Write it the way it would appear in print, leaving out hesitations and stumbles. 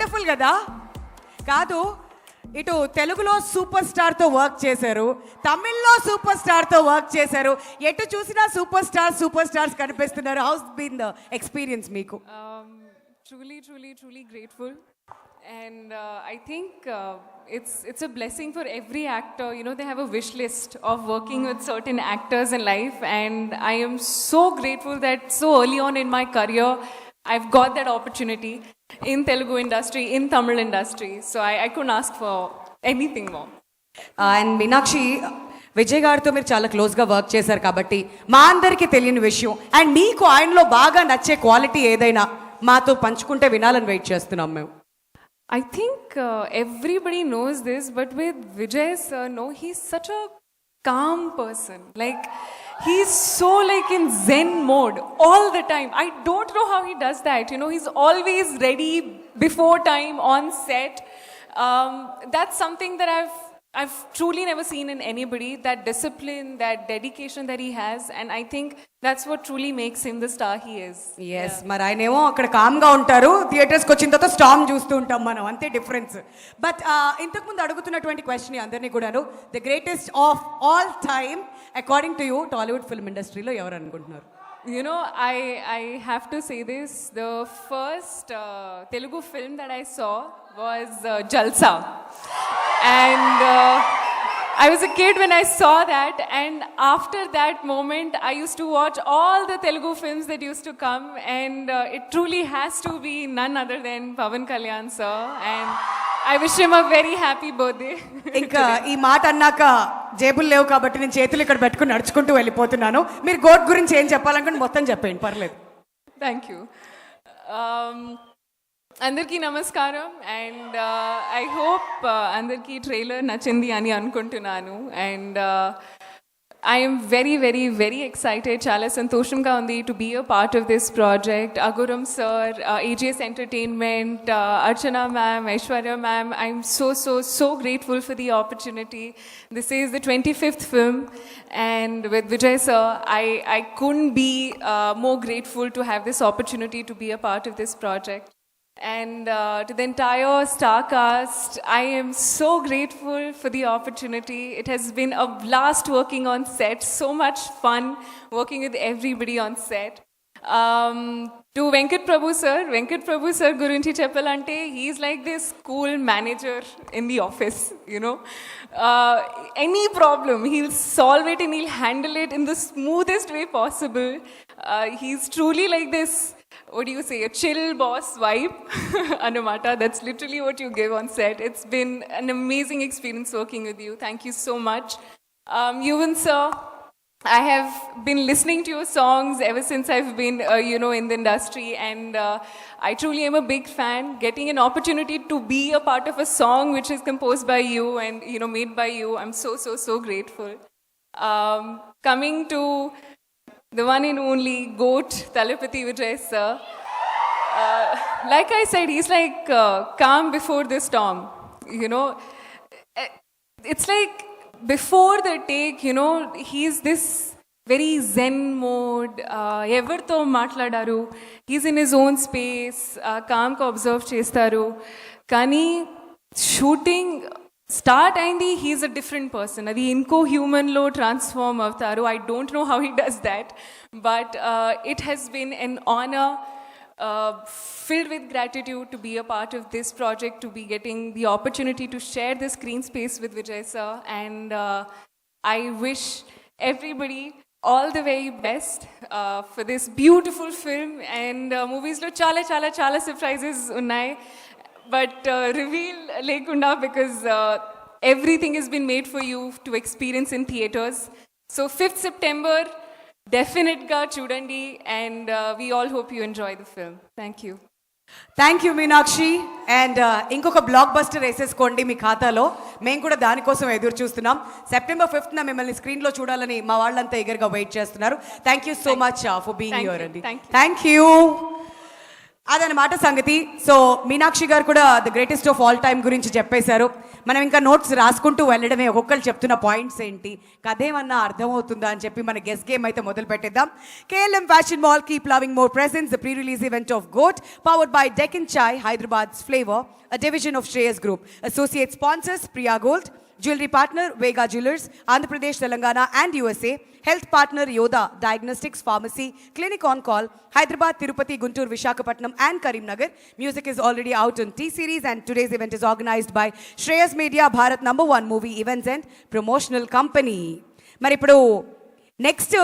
Wonderful కదా. కాదు, ఇటు తెలుగులో సూపర్ స్టార్తో వర్క్ చేశారు, తమిళ్లో సూపర్ స్టార్తో వర్క్ చేశారు, ఎటు చూసినా సూపర్ స్టార్స్ కనిపిస్తున్నారు. హౌస్ బీన్ ద ఎక్స్పీరియన్స్ మీకు? Truly grateful. And I think it's a blessing for every actor. You know, they have a wish list of working with certain actors in life, and I am so grateful that so early on in my career I've got that opportunity in Telugu industry, in Tamil industry. So I couldn't ask for anything more. And Meenakshi, Vijay గారితో మీరు చాలా క్లోజ్గా work చేశారు కాబట్టి మా అందరికీ తెలియని విషయం అండ్ మీకు ఆయనలో బాగా నచ్చే క్వాలిటీ ఏదైనా మాతో పంచుకుంటే వినాలని వెయిట్ చేస్తున్నాం మేము. I think everybody knows this, but with Vijay sir, no, he's such a calm person. Like, he's so like in Zen mode all the time. I don't know how he does that. You know, he's always ready before time on set. That's something that I've truly never seen in anybody, that discipline, that dedication that he has, and I think that's what truly makes him the star he is. Yes, మరి ఆయన ఏమో అక్కడ కామ్గా ఉంటారు, థియేటర్స్కి వచ్చిన తర్వాత storm చూస్తూ ఉంటాం మనం, అంతే డిఫరెన్స్. బట్ ఇంతకుముందు అడుగుతున్నటువంటి క్వశ్చన్ అందరినీ కూడాను, the greatest of all time according to you Tollywood film ఇండస్ట్రీలో ఎవరు అనుకుంటున్నారు? You know, I have to say this. The first Telugu film that I saw was Jalsa. And I was a kid when I saw that. And after that moment, I used to watch all the Telugu films that used to come. And it truly has to be none other than Pavan Kalyan sir. And I wish him a very happy birthday. ఇంకా ఈ మాట అన్నాక జేబులు లేవు కాబట్టి నేను చేతులు ఇక్కడ పెట్టుకుని నడుచుకుంటూ వెళ్ళిపోతున్నాను. మీరు గోట్ గురించి ఏం చెప్పాలనుకుంటే మొత్తం చెప్పండి, పర్లేదు. Thank you. అందరికీ నమస్కారం. అండ్ ఐ హోప్ అందరికీ ట్రైలర్ నచ్చింది అని అనుకుంటున్నాను. And I am very excited. Chala santoshanga undi to be a part of this project. Aguram sir, AGS Entertainment, Archana ma'am, Aishwarya ma'am, I'm so grateful for the opportunity. This is the 25th film, and with Vijay sir, I couldn't be more grateful to have this opportunity to be a part of this project. And to the entire star cast, I am so grateful for the opportunity. It has been a blast working on set, so much fun working with everybody on set. To Venkat Prabhu sir gurinchi cheppalante, he's like this cool manager in the office, you know. Any problem, he'll solve it and he'll handle it in the smoothest way possible. He's truly like this, what do you say, a chill boss vibe. Anamata, that's literally what you give on set. It's been an amazing experience working with you. Thank you so much. Yuvan sir, I have been listening to your songs ever since I've been, you know, in the industry, and I truly am a big fan. Getting an opportunity to be a part of a song which is composed by you and, you know, made by you, I'm so grateful. Coming to the one and only GOAT, Talapati Vijay sir. Like I said, he's like calm before the storm. You know, it's like before the take, you know, he's this very zen mode. Evartho matladaru. He's in his own space. Calm ko observe chestaru. Kani shooting start అయింది, he is a different person. అది ఇంకో హ్యూమన్లో transform అవుతారు. I don't know how he does that, but it has been an honour, filled with gratitude to be a part of this project, to be getting the opportunity to share the screen space with Vijay sir. And I wish everybody all the very best for this beautiful film. And movies lo chala surprises unnai, but reveal lekunda, because everything has been made for you to experience in theaters. So 5th September, definite ga chudandi, and we all hope you enjoy the film. Thank you. Thank you Meenakshi. And ఇంకొక block buster వేసేసుకోండి మీ ఖాతాలో, మేము కూడా దానికోసం ఎదురు చూస్తున్నాం. September 5th మిమ్మల్ని స్క్రీన్లో చూడాలని మా వాళ్ళంతా ఎగర్గా వెయిట్ చేస్తున్నారు. Thank you so much for being here అండి. Thank you. అదనమాట సంగతి. సో మీనాక్షి గారు కూడా the greatest of all time గురించి చెప్పేశారు. మనం ఇంకా నోట్స్ రాసుకుంటూ వెళ్ళడమే, ఒక్కొక్కరు చెప్తున్న పాయింట్స్ ఏంటి, కథ ఏమన్నా అర్థమవుతుందా అని చెప్పి మన గెస్ గేమ్ అయితే మొదలు పెట్టేద్దాం. KLM fashion mall keep loving more presents the pre release event of GOAT powered by Deccan Chai, Hyderabad's flavor, a division of Shreyas Group. Associate sponsors Priya Gold, Jewelry partner Vega Jewelers, Andhra Pradesh, Telangana and USA. Health partner Yoda Diagnostics Pharmacy, Clinic on Call, Hyderabad, Tirupati, Guntur, Visakhapatnam and Karimnagar. Music is already out on T-Series and today's event is organized by Shreyas Media, Bharat #1 movie events and promotional company. మరి ఇప్పుడు next